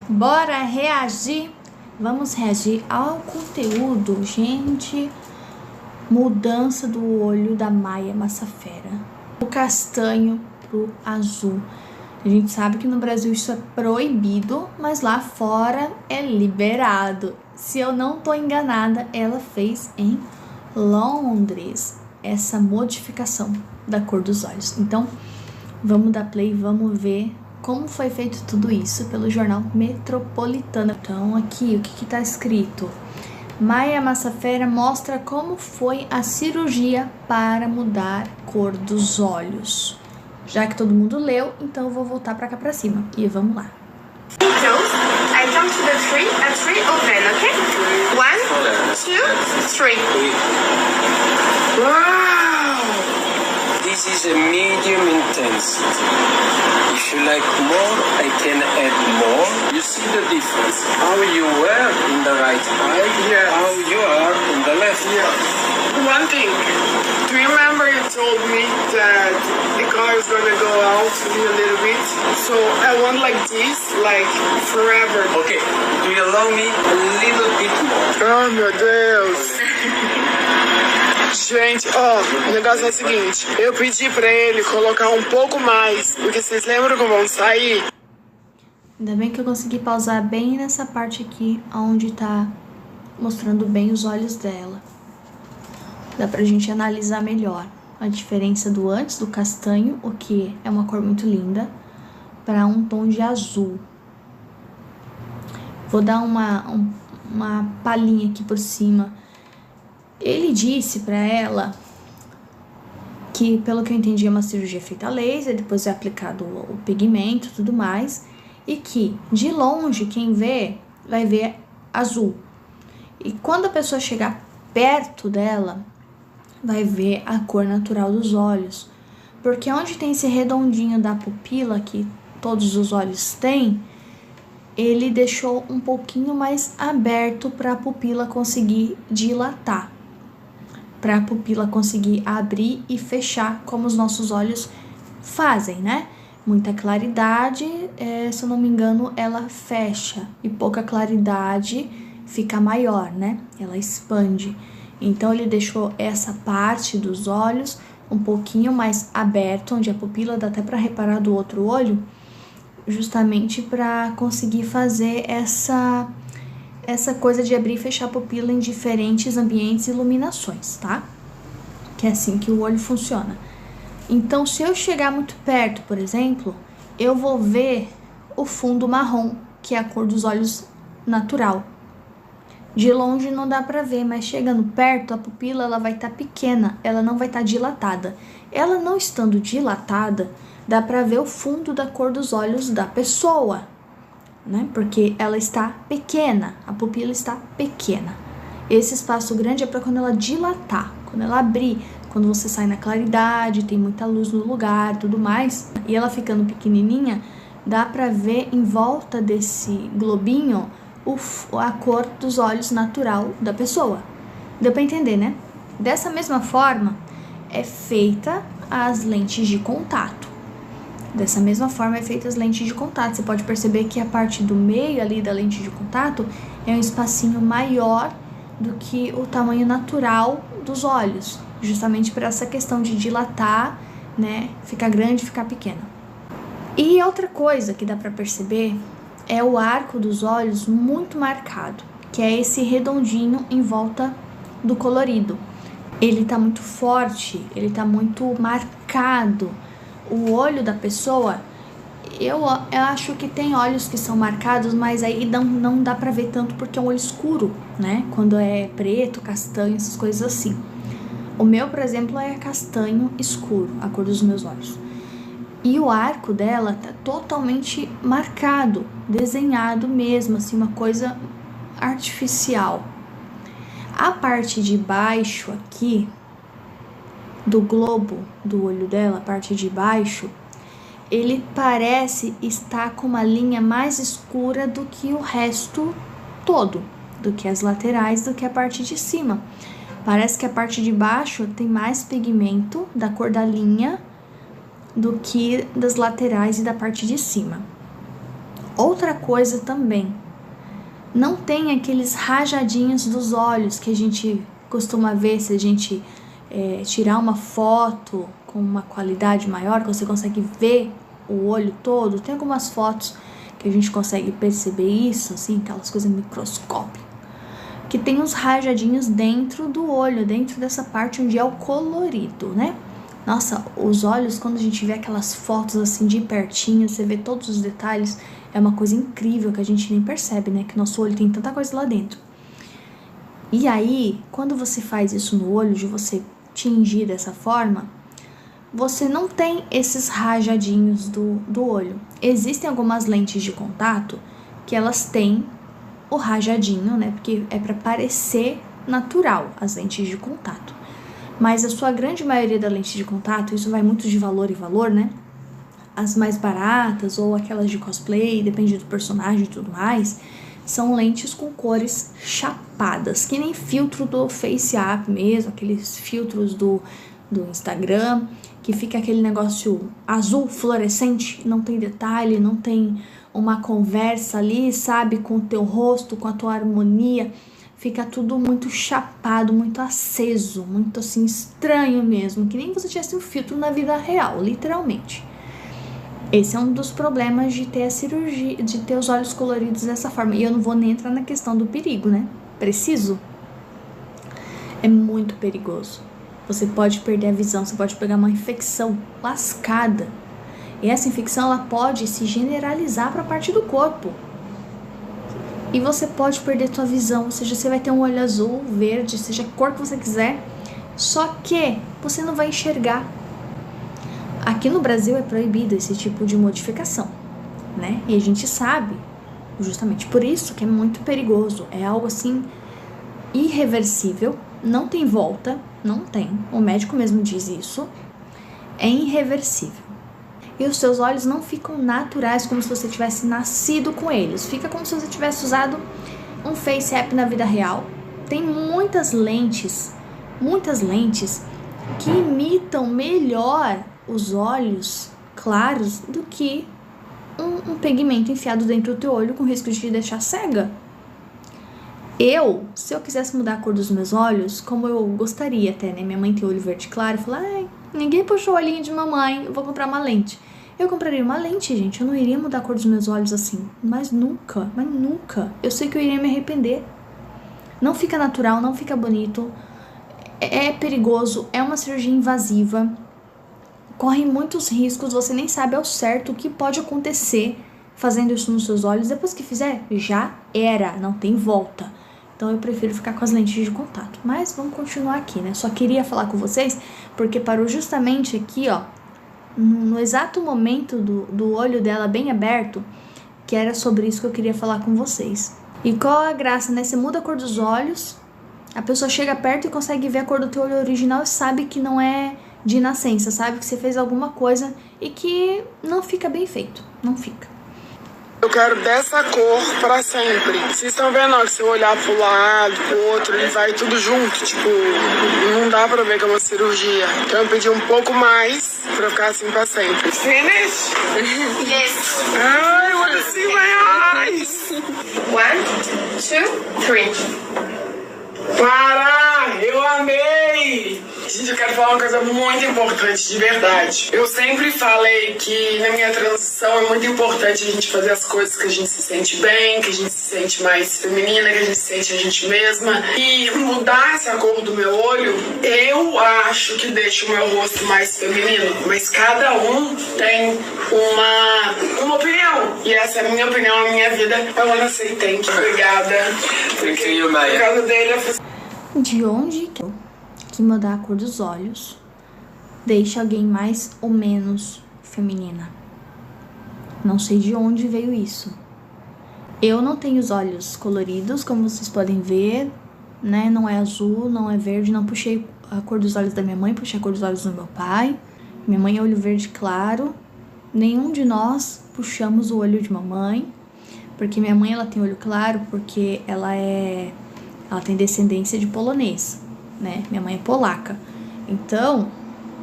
Bora reagir? Vamos reagir ao conteúdo, gente. Mudança do olho da Maia Massafera. O castanho pro azul. A gente sabe que no Brasil isso é proibido, mas lá fora é liberado. Se eu não tô enganada, ela fez em Londres essa modificação da cor dos olhos. Então, vamos dar play, vamos ver como foi feito tudo isso pelo jornal Metropolitano. Então, aqui, o que tá escrito? Maia Massafera mostra como foi a cirurgia para mudar a cor dos olhos. Já que todo mundo leu, então eu vou voltar pra cá pra cima. E vamos lá. I count to the three, a three open, okay? 1, 2, 3. Wow! This is a medium intensity. If you like more, I can add more. You see the difference? How you were in the right eye, Yes. how you are in the left eye. One thing, do you remember you told me that the car is gonna go out in a little bit? So I want like this, like forever. Okay, do you allow me a little bit more? Oh meu Deus! Gente, ó, o negócio é o seguinte, eu pedi pra ele colocar um pouco mais, porque vocês lembram como vão sair? Ainda bem que eu consegui pausar bem nessa parte aqui, onde tá mostrando bem os olhos dela. Dá pra gente analisar melhor a diferença do antes, do castanho, o que é uma cor muito linda, para um tom de azul. Vou dar uma palhinha aqui por cima. Ele disse pra ela que, pelo que eu entendi, é uma cirurgia feita a laser, depois é aplicado o pigmento e tudo mais, e que, de longe, quem vê, vai ver azul. E quando a pessoa chegar perto dela, vai ver a cor natural dos olhos. Porque onde tem esse redondinho da pupila, que todos os olhos têm, ele deixou um pouquinho mais aberto para a pupila conseguir dilatar, para a pupila conseguir abrir e fechar, como os nossos olhos fazem, né? Muita claridade, se eu não me engano, ela fecha, e pouca claridade fica maior, né? Ela expande. Então, ele deixou essa parte dos olhos um pouquinho mais aberto, onde a pupila dá até para reparar do outro olho, justamente para conseguir fazer essa coisa de abrir e fechar a pupila em diferentes ambientes e iluminações, tá? Que é assim que o olho funciona. Então, se eu chegar muito perto, por exemplo, eu vou ver o fundo marrom, que é a cor dos olhos natural. De longe não dá pra ver, mas chegando perto, a pupila ela vai estar pequena, ela não vai estar dilatada. Ela não estando dilatada, dá pra ver o fundo da cor dos olhos da pessoa, né? Porque ela está pequena, a pupila está pequena. Esse espaço grande é para quando ela dilatar, quando ela abrir, quando você sai na claridade, tem muita luz no lugar e tudo mais. E ela ficando pequenininha, dá pra ver em volta desse globinho a cor dos olhos natural da pessoa. Deu pra entender, né? Dessa mesma forma, é feita as lentes de contato. Dessa mesma forma é feita as lentes de contato. Você pode perceber que a parte do meio ali da lente de contato é um espacinho maior do que o tamanho natural dos olhos, justamente por essa questão de dilatar, né? Ficar grande, ficar pequena. E outra coisa que dá pra perceber é o arco dos olhos muito marcado, que é esse redondinho em volta do colorido. Ele tá muito forte, ele tá muito marcado. O olho da pessoa, eu acho que tem olhos que são marcados, mas aí não dá pra ver tanto porque é um olho escuro, né? Quando é preto, castanho, essas coisas assim. O meu, por exemplo, é castanho escuro, a cor dos meus olhos. E o arco dela tá totalmente marcado, desenhado mesmo, assim, uma coisa artificial. A parte de baixo aqui, do globo do olho dela, a parte de baixo, ele parece estar com uma linha mais escura do que o resto todo, do que as laterais, do que a parte de cima. Parece que a parte de baixo tem mais pigmento da cor da linha do que das laterais e da parte de cima. Outra coisa também, não tem aqueles rajadinhos dos olhos que a gente costuma ver se a gente tirar uma foto com uma qualidade maior, que você consegue ver o olho todo. Tem algumas fotos que a gente consegue perceber isso, assim, aquelas coisas microscópicas, que tem uns rajadinhos dentro do olho, dentro dessa parte onde é o colorido, né? Nossa, os olhos, quando a gente vê aquelas fotos assim de pertinho, você vê todos os detalhes, é uma coisa incrível que a gente nem percebe, né? Que nosso olho tem tanta coisa lá dentro. E aí, quando você faz isso no olho, de você tingir dessa forma, você não tem esses rajadinhos do olho. Existem algumas lentes de contato que elas têm o rajadinho, né? Porque é para parecer natural as lentes de contato. Mas a sua grande maioria da lente de contato, isso vai muito de valor em valor, né? As mais baratas ou aquelas de cosplay, depende do personagem e tudo mais, são lentes com cores chapadas, que nem filtro do FaceApp mesmo, aqueles filtros do Instagram, que fica aquele negócio azul fluorescente, não tem detalhe, não tem uma conversa ali, sabe, com o teu rosto, com a tua harmonia, fica tudo muito chapado, muito aceso, muito assim estranho mesmo, que nem você tivesse um filtro na vida real, literalmente. Esse é um dos problemas de ter a cirurgia, de ter os olhos coloridos dessa forma. E eu não vou nem entrar na questão do perigo, né? Preciso? É muito perigoso. Você pode perder a visão, você pode pegar uma infecção lascada. E essa infecção, ela pode se generalizar para a parte do corpo. E você pode perder sua visão, ou seja, você vai ter um olho azul, verde, seja a cor que você quiser, só que você não vai enxergar. Aqui no Brasil é proibido esse tipo de modificação, né? E a gente sabe, justamente por isso, que é muito perigoso. É algo assim irreversível, não tem volta, não tem. O médico mesmo diz isso. É irreversível. E os seus olhos não ficam naturais como se você tivesse nascido com eles. Fica como se você tivesse usado um FaceApp na vida real. Tem muitas lentes que imitam melhor os olhos claros do que um pigmento enfiado dentro do teu olho com risco de te deixar cega. Se eu quisesse mudar a cor dos meus olhos, como eu gostaria até, né? Minha mãe tem olho verde claro, eu falei, ninguém puxou o olhinho de mamãe, eu vou comprar uma lente. Eu compraria uma lente, gente, eu não iria mudar a cor dos meus olhos assim, mas nunca. Eu sei que eu iria me arrepender. Não fica natural, não fica bonito, é perigoso, é uma cirurgia invasiva. Corre muitos riscos, você nem sabe ao certo o que pode acontecer fazendo isso nos seus olhos. Depois que fizer, já era, não tem volta. Então eu prefiro ficar com as lentes de contato. Mas vamos continuar aqui, né? Só queria falar com vocês, porque parou justamente aqui, ó, no exato momento do olho dela bem aberto, que era sobre isso que eu queria falar com vocês. E qual a graça, né? Você muda a cor dos olhos, a pessoa chega perto e consegue ver a cor do teu olho original e sabe que não é de nascença, sabe que você fez alguma coisa e que não fica bem feito, não fica. Eu quero dessa cor pra sempre. Vocês estão vendo, ó, que se eu olhar pro lado, pro outro, ele vai tudo junto. Tipo, não dá pra ver que é uma cirurgia. Então eu pedi um pouco mais pra ficar assim pra sempre. Finish? Yes. I wanna see my eyes. 1, 2, 3. Para! Eu amei! Gente, eu quero falar uma coisa muito importante, de verdade. Eu sempre falei que na minha transição é muito importante a gente fazer as coisas que a gente se sente bem, que a gente se sente mais feminina, que a gente se sente a gente mesma. E mudar essa cor do meu olho, eu acho que deixa o meu rosto mais feminino. Mas cada um tem uma opinião. E essa é a minha opinião, a minha vida. Eu não sei, thank you. Obrigada. Thank you, Maia. Por causa dele, eu fiz... De onde que mudar a cor dos olhos deixa alguém mais ou menos feminina? Não sei de onde veio isso. Eu não tenho os olhos coloridos, como vocês podem ver, né? Não é azul, não é verde, não puxei a cor dos olhos da minha mãe, puxei a cor dos olhos do meu pai. Minha mãe é olho verde claro. Nenhum de nós puxamos o olho de mamãe, porque minha mãe ela tem olho claro porque ela tem descendência de polonês, né? Minha mãe é polaca. Então,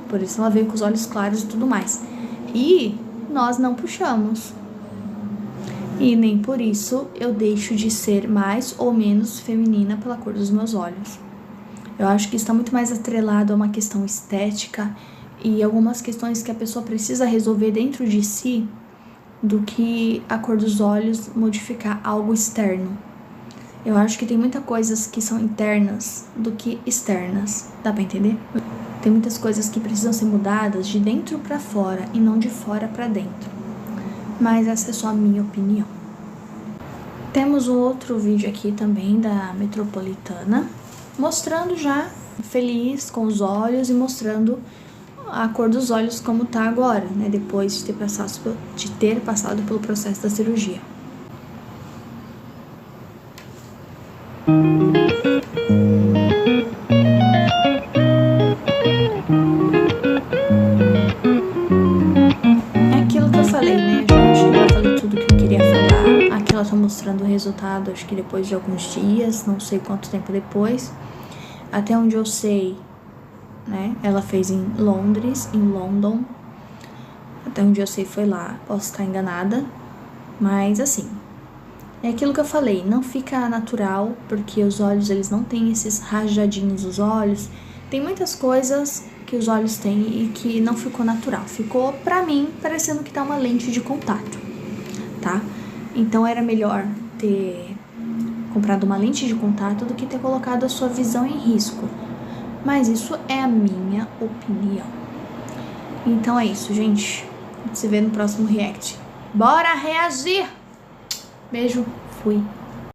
por isso ela veio com os olhos claros e tudo mais. E nós não puxamos. E nem por isso eu deixo de ser mais ou menos feminina pela cor dos meus olhos. Eu acho que está muito mais atrelado a uma questão estética e algumas questões que a pessoa precisa resolver dentro de si do que a cor dos olhos modificar algo externo. Eu acho que tem muitas coisas que são internas do que externas. Dá pra entender? Tem muitas coisas que precisam ser mudadas de dentro pra fora e não de fora pra dentro. Mas essa é só a minha opinião. Temos um outro vídeo aqui também da Metropolitana, mostrando já feliz com os olhos e mostrando a cor dos olhos como tá agora, né? Depois de ter passado pelo processo da cirurgia. Ela tá mostrando o resultado, acho que depois de alguns dias, não sei quanto tempo depois. Até onde eu sei, né? Ela fez em Londres, em London. Até onde eu sei foi lá, posso estar enganada. Mas assim, é aquilo que eu falei, não fica natural, porque os olhos, eles não têm esses rajadinhos nos olhos. Tem muitas coisas que os olhos têm e que não ficou natural. Ficou, pra mim, parecendo que tá uma lente de contato, tá? Então era melhor ter comprado uma lente de contato do que ter colocado a sua visão em risco. Mas isso é a minha opinião. Então é isso, gente. A gente se vê no próximo react. Bora reagir! Beijo, fui.